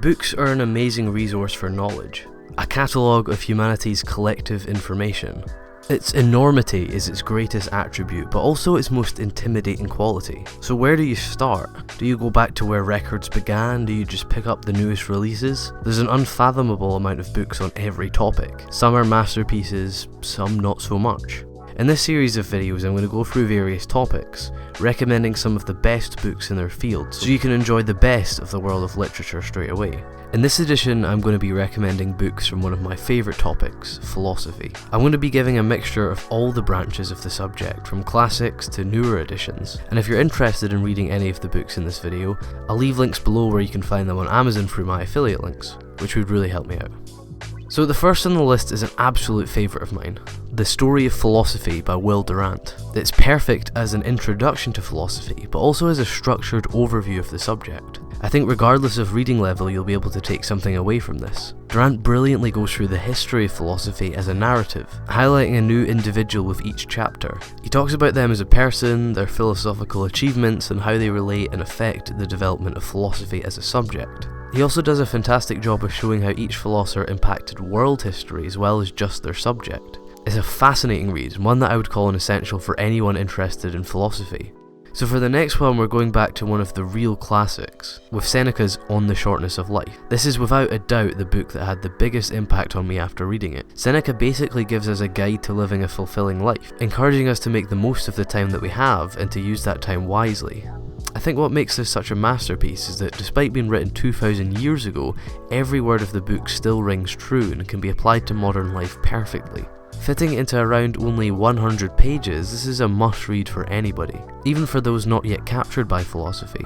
Books are an amazing resource for knowledge, a catalogue of humanity's collective information. Its enormity is its greatest attribute, but also its most intimidating quality. So where do you start? Do you go back to where records began? Do you just pick up the newest releases? There's an unfathomable amount of books on every topic. Some are masterpieces, some not so much. In this series of videos, I'm going to go through various topics, recommending some of the best books in their fields, so you can enjoy the best of the world of literature straight away. In this edition, I'm going to be recommending books from one of my favourite topics, philosophy. I'm going to be giving a mixture of all the branches of the subject, from classics to newer editions, and if you're interested in reading any of the books in this video, I'll leave links below where you can find them on Amazon through my affiliate links, which would really help me out. So the first on the list is an absolute favourite of mine, The Story of Philosophy by Will Durant. It's perfect as an introduction to philosophy, but also as a structured overview of the subject. I think regardless of reading level, you'll be able to take something away from this. Durant brilliantly goes through the history of philosophy as a narrative, highlighting a new individual with each chapter. He talks about them as a person, their philosophical achievements, and how they relate and affect the development of philosophy as a subject. He also does a fantastic job of showing how each philosopher impacted world history as well as just their subject. It's a fascinating read, one that I would call an essential for anyone interested in philosophy. So for the next one, we're going back to one of the real classics, with Seneca's On the Shortness of Life. This is without a doubt the book that had the biggest impact on me after reading it. Seneca basically gives us a guide to living a fulfilling life, encouraging us to make the most of the time that we have and to use that time wisely. I think what makes this such a masterpiece is that despite being written 2,000 years ago, every word of the book still rings true and can be applied to modern life perfectly. Fitting into around only 100 pages, this is a must-read for anybody, even for those not yet captured by philosophy.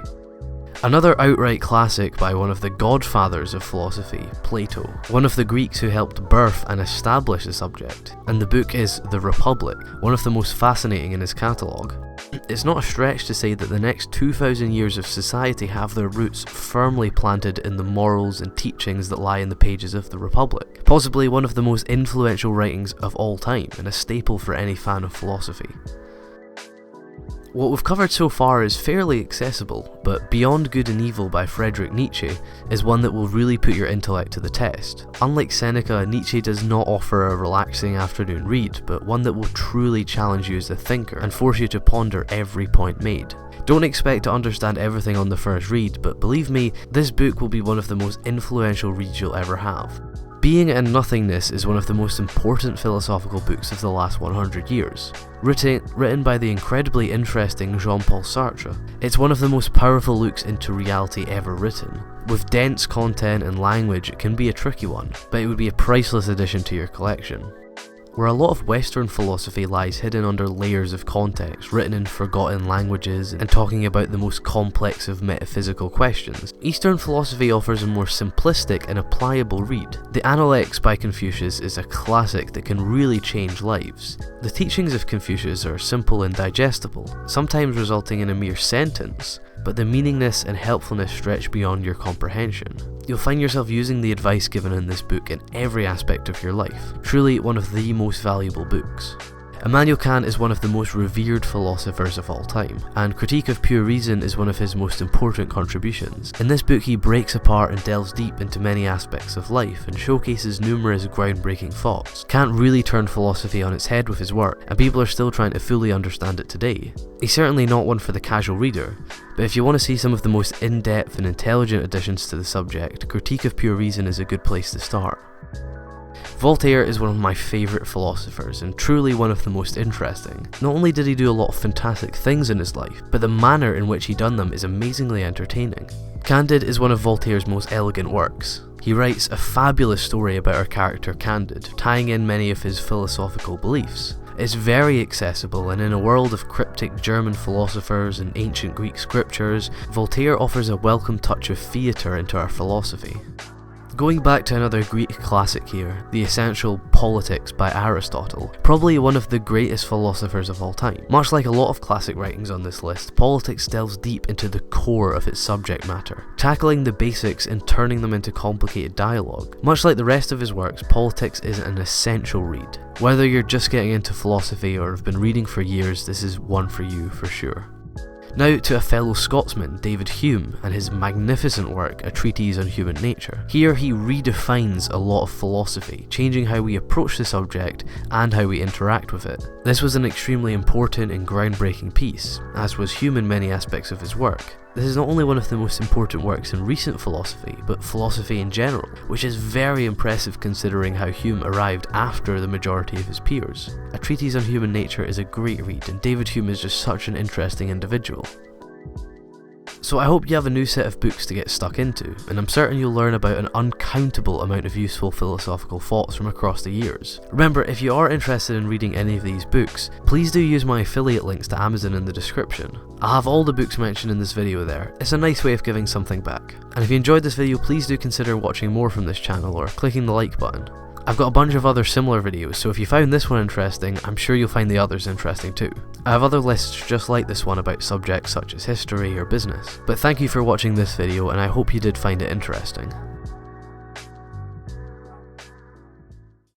Another outright classic by one of the godfathers of philosophy, Plato, one of the Greeks who helped birth and establish the subject, and the book is The Republic, one of the most fascinating in his catalogue. It's not a stretch to say that the next 2,000 years of society have their roots firmly planted in the morals and teachings that lie in the pages of The Republic, possibly one of the most influential writings of all time and a staple for any fan of philosophy. What we've covered so far is fairly accessible, but Beyond Good and Evil by Friedrich Nietzsche is one that will really put your intellect to the test. Unlike Seneca, Nietzsche does not offer a relaxing afternoon read, but one that will truly challenge you as a thinker and force you to ponder every point made. Don't expect to understand everything on the first read, but believe me, this book will be one of the most influential reads you'll ever have. Being and Nothingness is one of the most important philosophical books of the last 100 years, written by the incredibly interesting Jean-Paul Sartre. It's one of the most powerful looks into reality ever written. With dense content and language, it can be a tricky one, but it would be a priceless addition to your collection. Where a lot of Western philosophy lies hidden under layers of context, written in forgotten languages, and talking about the most complex of metaphysical questions, Eastern philosophy offers a more simplistic and applicable read. The Analects by Confucius is a classic that can really change lives. The teachings of Confucius are simple and digestible, sometimes resulting in a mere sentence, but the meaningness and helpfulness stretch beyond your comprehension. You'll find yourself using the advice given in this book in every aspect of your life. Truly one of the most valuable books. Immanuel Kant is one of the most revered philosophers of all time, and Critique of Pure Reason is one of his most important contributions. In this book he breaks apart and delves deep into many aspects of life and showcases numerous groundbreaking thoughts. Kant really turned philosophy on its head with his work, and people are still trying to fully understand it today. He's certainly not one for the casual reader, but if you want to see some of the most in-depth and intelligent additions to the subject, Critique of Pure Reason is a good place to start. Voltaire is one of my favourite philosophers and truly one of the most interesting. Not only did he do a lot of fantastic things in his life, but the manner in which he done them is amazingly entertaining. Candid is one of Voltaire's most elegant works. He writes a fabulous story about our character Candid, tying in many of his philosophical beliefs. It's very accessible, and in a world of cryptic German philosophers and ancient Greek scriptures, Voltaire offers a welcome touch of theatre into our philosophy. Going back to another Greek classic here, The Essential Politics by Aristotle, probably one of the greatest philosophers of all time. Much like a lot of classic writings on this list, politics delves deep into the core of its subject matter, tackling the basics and turning them into complicated dialogue. Much like the rest of his works, politics is an essential read. Whether you're just getting into philosophy or have been reading for years, this is one for you for sure. Now to a fellow Scotsman, David Hume, and his magnificent work, A Treatise on Human Nature. Here he redefines a lot of philosophy, changing how we approach the subject and how we interact with it. This was an extremely important and groundbreaking piece, as was Hume in many aspects of his work. This is not only one of the most important works in recent philosophy, but philosophy in general, which is very impressive considering how Hume arrived after the majority of his peers. A Treatise on Human Nature is a great read, and David Hume is just such an interesting individual. So I hope you have a new set of books to get stuck into, and I'm certain you'll learn about an uncountable amount of useful philosophical thoughts from across the years. Remember, if you are interested in reading any of these books, please do use my affiliate links to Amazon in the description. I'll have all the books mentioned in this video there. It's a nice way of giving something back. And if you enjoyed this video, please do consider watching more from this channel or clicking the like button. I've got a bunch of other similar videos, so if you found this one interesting, I'm sure you'll find the others interesting too. I have other lists just like this one about subjects such as history or business. But thank you for watching this video, and I hope you did find it interesting.